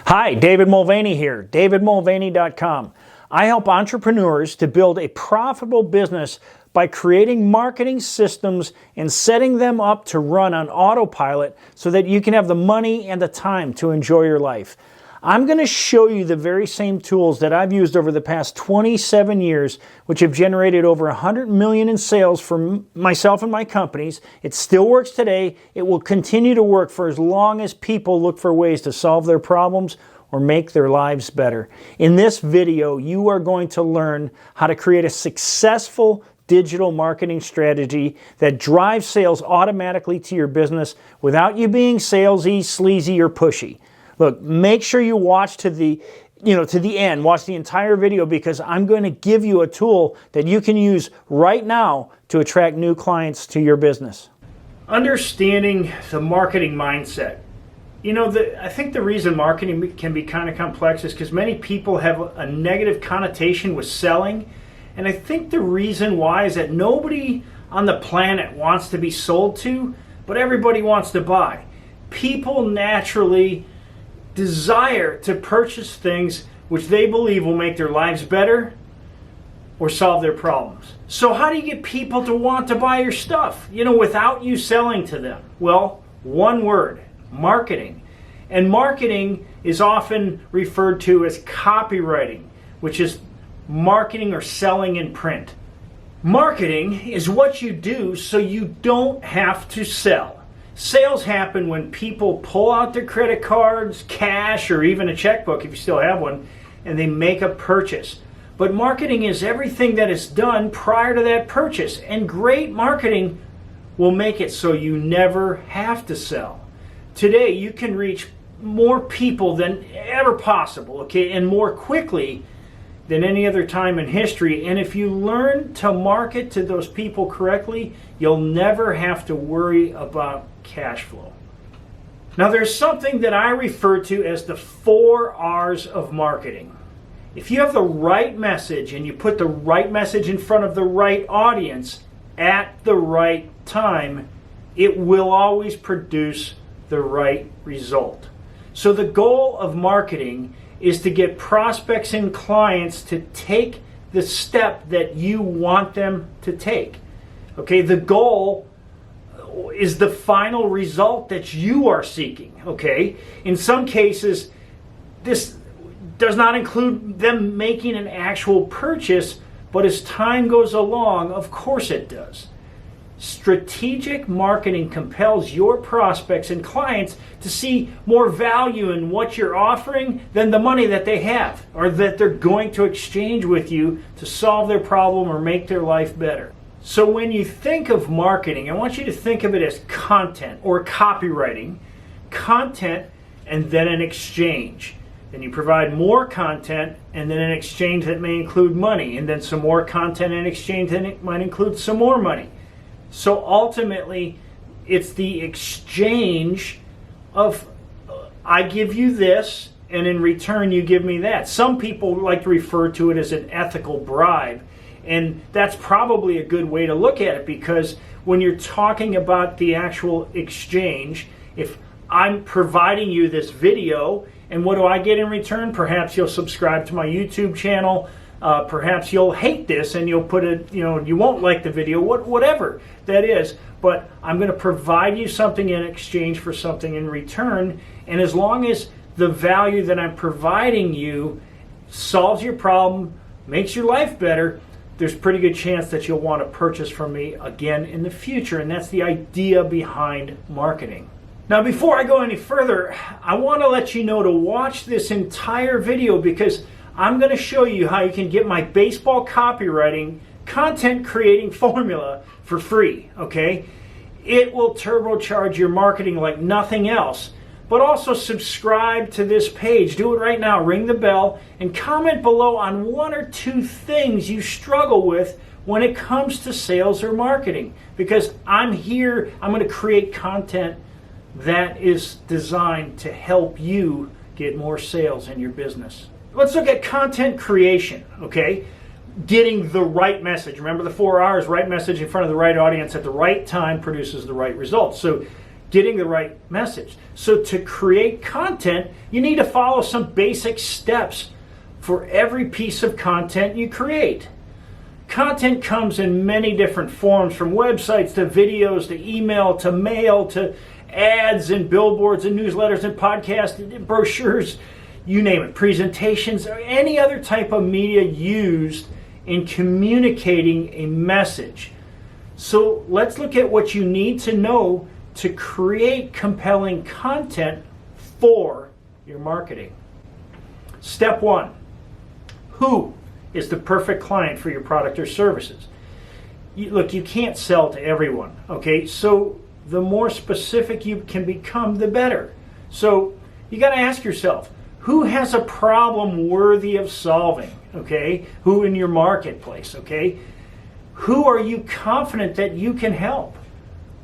Hi, David Mulvaney here, DavidMulvaney.com. I help entrepreneurs to build a profitable business by creating marketing systems and setting them up to run on autopilot so that you can have the money and the time to enjoy your life. I'm going to show you the very same tools that I've used over the past 27 years, which have generated over 100 million in sales for myself and my companies. It still works today. It will continue to work for as long as people look for ways to solve their problems or make their lives better. In this video, you are going to learn how to create a successful digital marketing strategy that drives sales automatically to your business without you being salesy, sleazy, or pushy. Look, make sure you watch to the end, watch the entire video, because I'm going to give you a tool that you can use right now to attract new clients to your business. Understanding the marketing mindset. I think the reason marketing can be kind of complex is because many people have a negative connotation with selling. And I think the reason why is that nobody on the planet wants to be sold to, but everybody wants to buy. People naturally desire to purchase things which they believe will make their lives better or solve their problems. So how do you get people to want to buy your stuff, without you selling to them? Well, one word: marketing. And marketing is often referred to as copywriting, which is marketing or selling in print. Marketing is what you do so you don't have to sell. Sales happen when people pull out their credit cards, cash, or even a checkbook if you still have one, and they make a purchase. But marketing is everything that is done prior to that purchase, and great marketing will make it so you never have to sell. Today, you can reach more people than ever possible, and more quickly than any other time in history. And if you learn to market to those people correctly, you'll never have to worry about cash flow. Now, there's something that I refer to as the 4 R's of marketing. If you have the right message and you put the right message in front of the right audience at the right time, it will always produce the right result. So the goal of marketing is to get prospects and clients to take the step that you want them to take. The goal is the final result that you are seeking. In some cases, this does not include them making an actual purchase, but as time goes along, of course it does. Strategic marketing compels your prospects and clients to see more value in what you're offering than the money that they have or that they're going to exchange with you to solve their problem or make their life better. So when you think of marketing, I want you to think of it as content or copywriting. Content and then an exchange. Then you provide more content and then an exchange that may include money, and then some more content and exchange that it might include some more money. So ultimately, it's the exchange of I give you this, and in return you give me that. Some people like to refer to it as an ethical bribe, and that's probably a good way to look at it, because when you're talking about the actual exchange, if I'm providing you this video, and what do I get in return? Perhaps you'll subscribe to my YouTube channel. Perhaps you'll hate this and you'll put it, you won't like the video, whatever that is. But I'm going to provide you something in exchange for something in return. And as long as the value that I'm providing you solves your problem, makes your life better, there's a pretty good chance that you'll want to purchase from me again in the future. And that's the idea behind marketing. Now, before I go any further, I want to let you know to watch this entire video, because I'm going to show you how you can get my baseball copywriting content creating formula for free, It will turbocharge your marketing like nothing else. But also subscribe to this page. Do it right now. Ring the bell and comment below on 1 or 2 things you struggle with when it comes to sales or marketing. Because I'm here, I'm going to create content that is designed to help you get more sales in your business. Let's look at content creation, Getting the right message. Remember the 4 R's: right message in front of the right audience at the right time produces the right results. So getting the right message. So to create content, you need to follow some basic steps for every piece of content you create. Content comes in many different forms, from websites to videos to email to mail to ads and billboards and newsletters and podcasts and brochures, you name it, presentations, or any other type of media used in communicating a message. So let's look at what you need to know to create compelling content for your marketing. Step 1, who is the perfect client for your product or services? Look, you can't sell to everyone, okay? So the more specific you can become, the better. So you got to ask yourself, who has a problem worthy of solving, okay? Who in your marketplace, okay? Who are you confident that you can help?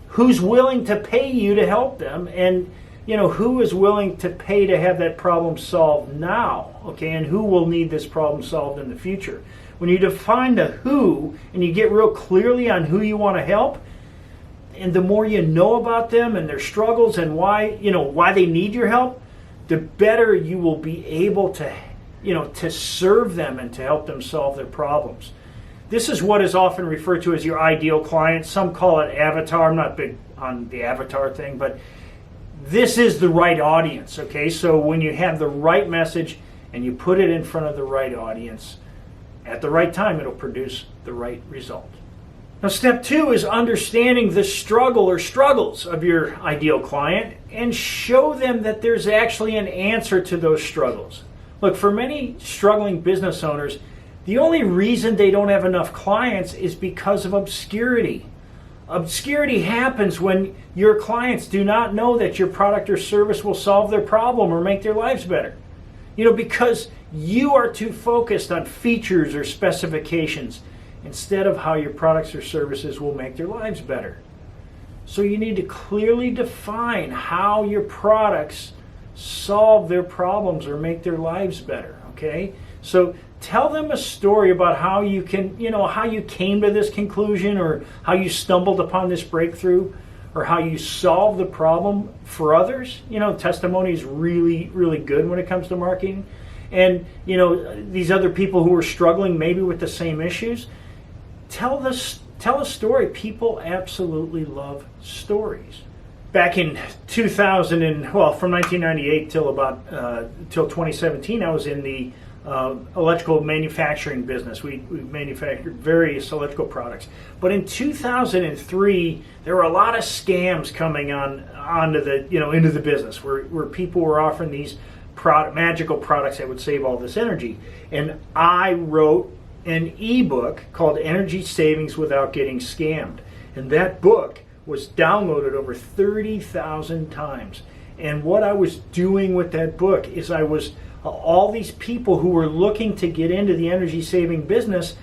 Who's willing to pay you to help them? And, who is willing to pay to have that problem solved now, okay? And who will need this problem solved in the future? When you define the who and you get real clearly on who you want to help, and the more you know about them and their struggles and why they need your help, the better you will be able to serve them and to help them solve their problems. This is what is often referred to as your ideal client. Some call it avatar. I'm not big on the avatar thing, but this is the right audience, okay? So when you have the right message and you put it in front of the right audience at the right time, it'll produce the right result. Now, step 2 is understanding the struggle or struggles of your ideal client and show them that there's actually an answer to those struggles. Look, for many struggling business owners, the only reason they don't have enough clients is because of obscurity. Obscurity happens when your clients do not know that your product or service will solve their problem or make their lives better. Because you are too focused on features or specifications instead of how your products or services will make their lives better. So you need to clearly define how your products solve their problems or make their lives better, okay? So tell them a story about how you came to this conclusion, or how you stumbled upon this breakthrough, or how you solved the problem for others. Testimony is really, really good when it comes to marketing. And, these other people who are struggling maybe with the same issues, tell a story. People absolutely love stories. Back in 2000 from 1998 till 2017, I was in the electrical manufacturing business. We manufactured various electrical products. But in 2003, there were a lot of scams coming onto the into the business where people were offering these magical products that would save all this energy. And I wrote an ebook called Energy Savings Without Getting Scammed. And that book was downloaded over 30,000 times. And what I was doing with that book is all these people who were looking to get into the energy saving business,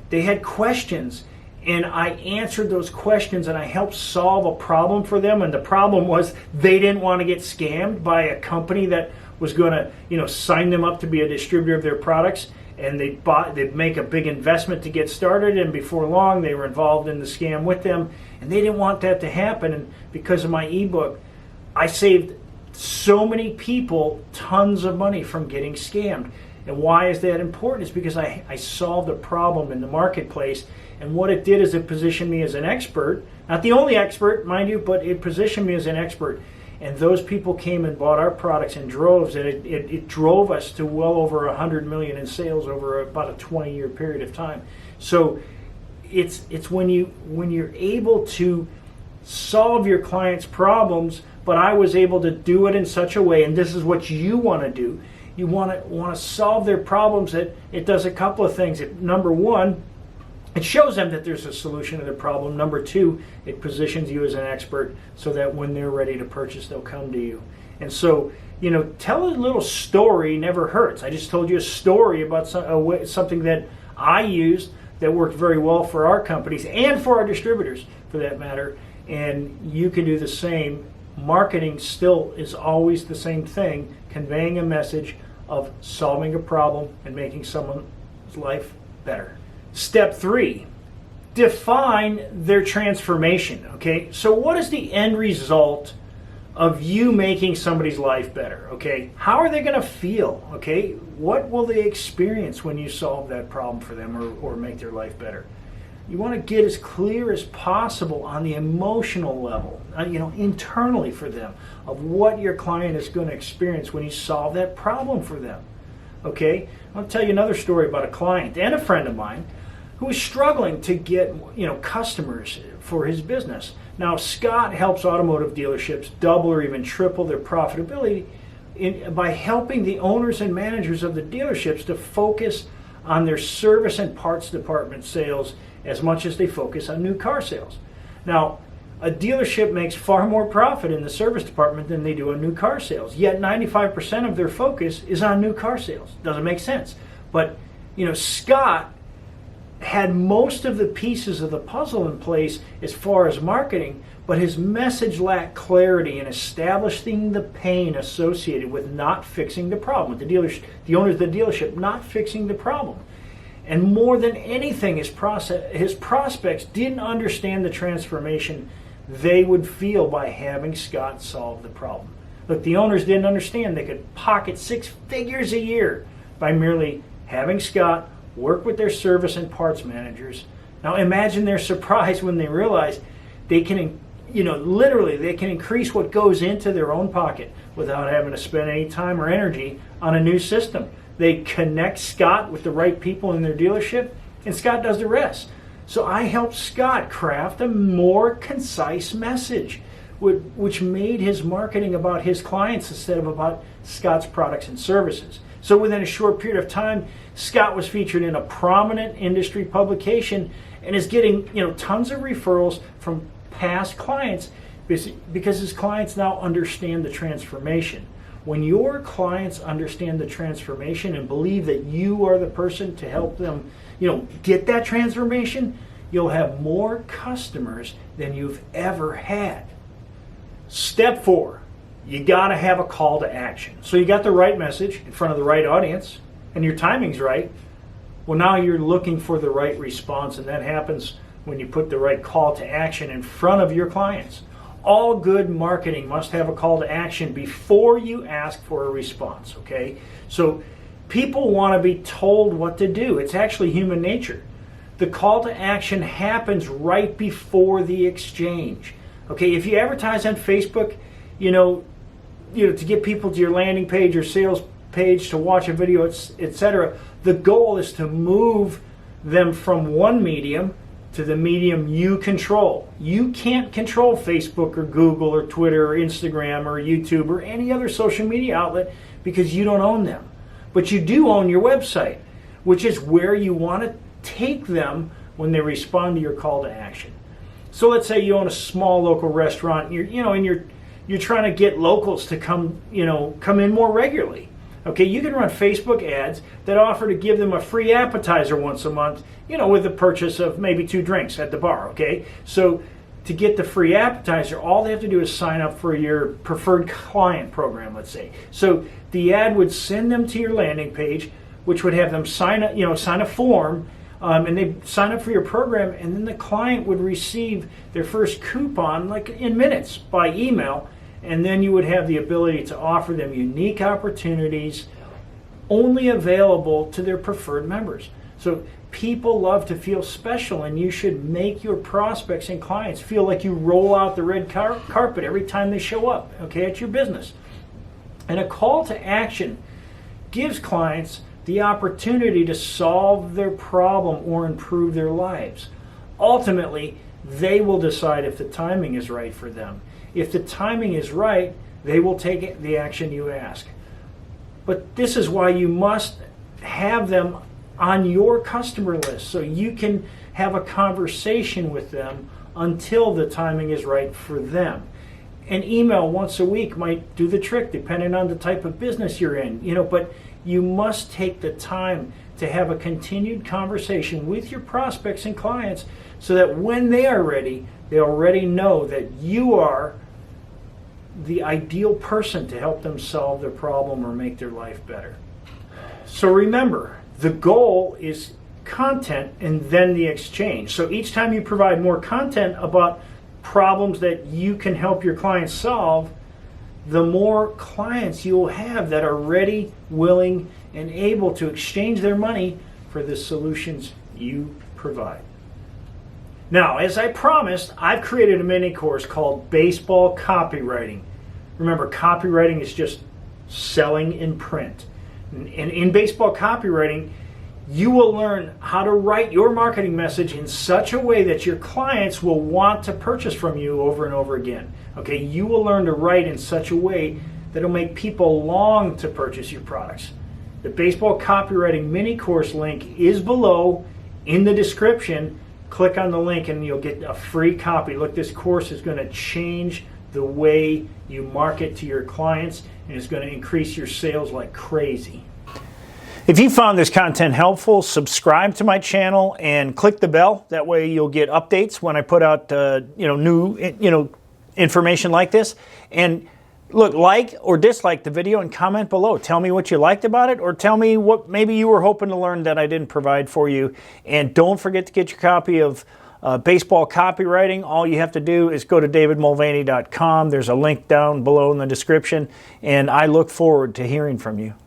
they had questions. And I answered those questions and I helped solve a problem for them. And the problem was they didn't want to get scammed by a company that was going to sign them up to be a distributor of their products. And they'd make a big investment to get started, and before long they were involved in the scam with them, and they didn't want that to happen. And because of my ebook, I saved so many people tons of money from getting scammed. And why is that important? It's because I solved a problem in the marketplace, and what it did is it positioned me as an expert, not the only expert, mind you, but it positioned me as an expert. And those people came and bought our products in droves, and it drove us to well over $100 million in sales over about a 20-year period of time. So it's when you're able to solve your clients' problems, but I was able to do it in such a way, and this is what you want to do. You want to solve their problems. That it does a couple of things. Number one, it shows them that there's a solution to their problem. Number two, it positions you as an expert so that when they're ready to purchase, they'll come to you. And so, tell a little story never hurts. I just told you a story about something that I used that worked very well for our companies and for our distributors, for that matter. And you can do the same. Marketing still is always the same thing, conveying a message of solving a problem and making someone's life better. Step 3, define their transformation, okay? So what is the end result of you making somebody's life better, okay? How are they going to feel, okay? What will they experience when you solve that problem for them or make their life better? You want to get as clear as possible on the emotional level, internally for them, of what your client is going to experience when you solve that problem for them, okay? I'll tell you another story about a client and a friend of mine who was struggling to get, customers for his business. Now, Scott helps automotive dealerships double or even triple their profitability by helping the owners and managers of the dealerships to focus on their service and parts department sales as much as they focus on new car sales. Now, a dealership makes far more profit in the service department than they do on new car sales, yet 95% of their focus is on new car sales. Doesn't make sense. But, Scott had most of the pieces of the puzzle in place as far as marketing, but his message lacked clarity in establishing the pain associated with not fixing the problem. The owners of the dealership not fixing the problem. And more than anything, his prospects didn't understand the transformation they would feel by having Scott solve the problem. Look, the owners didn't understand they could pocket 6 figures a year by merely having Scott work with their service and parts managers. Now imagine their surprise when they realize they can, they can increase what goes into their own pocket without having to spend any time or energy on a new system. They connect Scott with the right people in their dealership, and Scott does the rest. So I helped Scott craft a more concise message, which made his marketing about his clients instead of about Scott's products and services. So within a short period of time, Scott was featured in a prominent industry publication and is getting tons of referrals from past clients because his clients now understand the transformation. When your clients understand the transformation and believe that you are the person to help them get that transformation, you'll have more customers than you've ever had. Step 4. You got to have a call to action. So you got the right message in front of the right audience, and your timing's right. Well, now you're looking for the right response, and that happens when you put the right call to action in front of your clients. All good marketing must have a call to action before you ask for a response, okay? So people want to be told what to do. It's actually human nature. The call to action happens right before the exchange. Okay, if you advertise on Facebook, to get people to your landing page or sales page to watch a video, etc., the goal is to move them from one medium to the medium you control. You can't control Facebook or Google or Twitter or Instagram or YouTube or any other social media outlet because you don't own them. But you do own your website, which is where you want to take them when they respond to your call to action. So let's say you own a small local restaurant, you're trying to get locals to come in more regularly. Okay, you can run Facebook ads that offer to give them a free appetizer once a month, with the purchase of maybe 2 drinks at the bar, okay? So to get the free appetizer, all they have to do is sign up for your preferred client program, let's say. So the ad would send them to your landing page, which would have them sign a form, and they sign up for your program, and then the client would receive their first coupon like in minutes by email, and then you would have the ability to offer them unique opportunities only available to their preferred members. So people love to feel special, and you should make your prospects and clients feel like you roll out the red carpet every time they show up, okay, at your business. And a call to action gives clients the opportunity to solve their problem or improve their lives. Ultimately, they will decide if the timing is right for them. If the timing is right, they will take the action you ask. But this is why you must have them on your customer list so you can have a conversation with them until the timing is right for them. An email once a week might do the trick depending on the type of business you're in, but you must take the time to have a continued conversation with your prospects and clients so that when they are ready, they already know that you are the ideal person to help them solve their problem or make their life better. So remember, the goal is content and then the exchange. So each time you provide more content about problems that you can help your clients solve, the more clients you'll have that are ready, willing, and able to exchange their money for the solutions you provide. Now, as I promised, I've created a mini course called Baseball Copywriting. Remember, copywriting is just selling in print. And in baseball copywriting, you will learn how to write your marketing message in such a way that your clients will want to purchase from you over and over again. Okay, you will learn to write in such a way that will make people long to purchase your products. The Baseball Copywriting mini course link is below in the description. Click on the link and you'll get a free copy. Look, this course is going to change the way you market to your clients, and it's going to increase your sales like crazy. If you found this content helpful, subscribe to my channel and click the bell. That way you'll get updates when I put out new information like this. And look, like or dislike the video and comment below. Tell me what you liked about it, or tell me what maybe you were hoping to learn that I didn't provide for you. And don't forget to get your copy of Baseball Copywriting. All you have to do is go to DavidMulvaney.com. There's a link down below in the description, and I look forward to hearing from you.